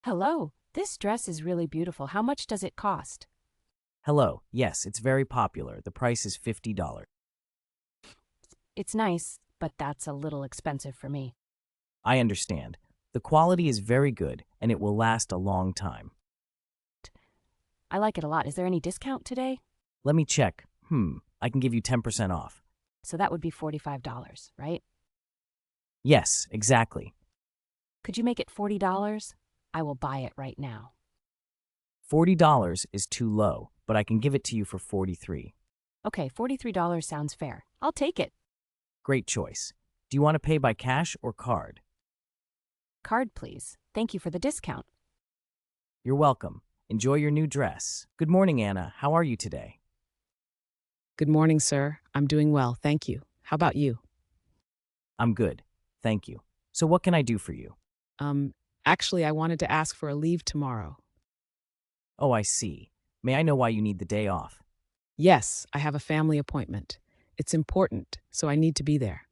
Hello, this dress is really beautiful. How much does it cost? Hello. Yes, it's very popular. The price is $50. It's nice, but that's a little expensive for me. I understand. The quality is very good and it will last a long time. I like it a lot. Is there any discount today? Let me check. I can give you 10% off. So that would be $45, right? Yes, exactly. Could you make it $40? I will buy it right now. $40 is too low, but I can give it to you for 43. Okay, $43 sounds fair. I'll take it. Great choice. Do you want to pay by cash or card? Card, please. Thank you for the discount. You're welcome. Enjoy your new dress. Good morning, Anna. How are you today? Good morning, sir. I'm doing well, thank you. How about you? I'm good. Thank you. So what can I do for you? Actually, I wanted to ask for a leave tomorrow. Oh, I see. May I know why you need the day off? Yes, I have a family appointment. It's important, so I need to be there.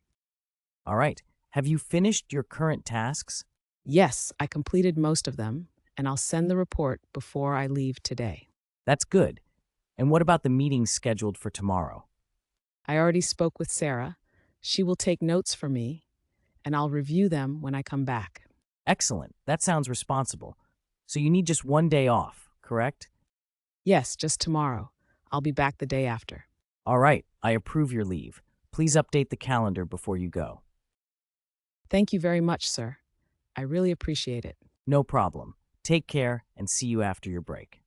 All right. Have you finished your current tasks? Yes, I completed most of them, and I'll send the report before I leave today. That's good. And what about the meetings scheduled for tomorrow? I already spoke with Sarah. She will take notes for me, and I'll review them when I come back. Excellent. That sounds responsible. So you need just one day off, correct? Yes, just tomorrow. I'll be back the day after. All right. I approve your leave. Please update the calendar before you go. Thank you very much, sir. I really appreciate it. No problem. Take care and see you after your break.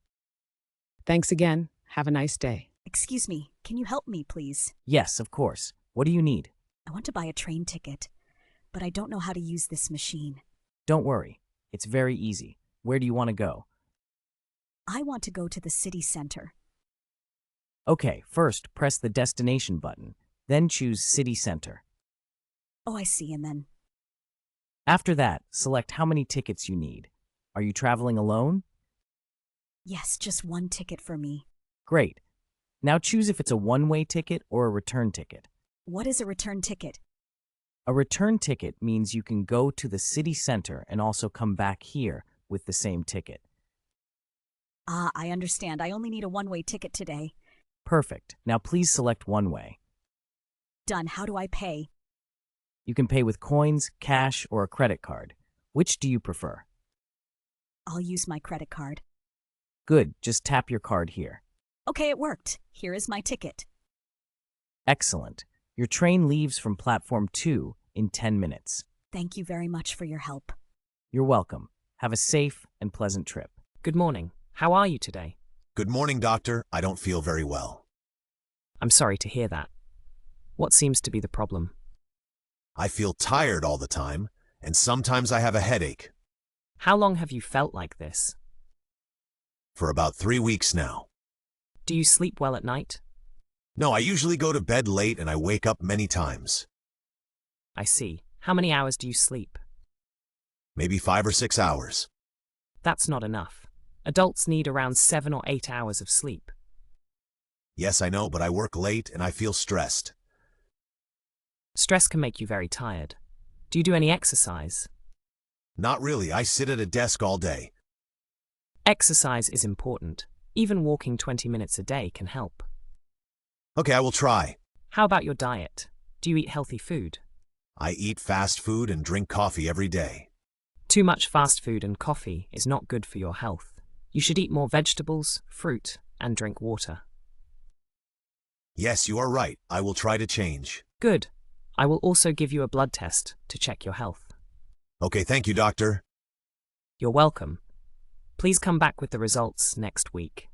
Thanks again. Have a nice day. Excuse me, can you help me, please? Yes, of course. What do you need? I want to buy a train ticket, but I don't know how to use this machine. Don't worry. It's very easy. Where do you want to go? I want to go to the city center. Okay, first press the destination button, then choose City Center. Oh, I see, and then... After that, select how many tickets you need. Are you traveling alone? Yes, just one ticket for me. Great. Now choose if it's a one-way ticket or a return ticket. What is a return ticket? A return ticket means you can go to the city center and also come back here with the same ticket. Ah, I understand. I only need a one-way ticket today. Perfect. Now please select one-way. Done. How do I pay? You can pay with coins, cash, or a credit card. Which do you prefer? I'll use my credit card. Good. Just tap your card here. Okay, it worked. Here is my ticket. Excellent. Your train leaves from platform 2 in 10 minutes. Thank you very much for your help. You're welcome. Have a safe and pleasant trip. Good morning. How are you today? Good morning, doctor. I don't feel very well. I'm sorry to hear that. What seems to be the problem? I feel tired all the time, and sometimes I have a headache. How long have you felt like this? For about 3 weeks now. Do you sleep well at night? No, I usually go to bed late and I wake up many times. I see. How many hours do you sleep? Maybe 5 or 6 hours. That's not enough. Adults need around 7 or 8 hours of sleep. Yes, I know, but I work late and I feel stressed. Stress can make you very tired. Do you do any exercise? Not really. I sit at a desk all day. Exercise is important. Even walking 20 minutes a day can help. Okay, I will try. How about your diet? Do you eat healthy food? I eat fast food and drink coffee every day. Too much fast food and coffee is not good for your health. You should eat more vegetables, fruit, and drink water. Yes, you are right. I will try to change. Good. I will also give you a blood test to check your health. Okay, thank you, doctor. You're welcome. Please come back with the results next week.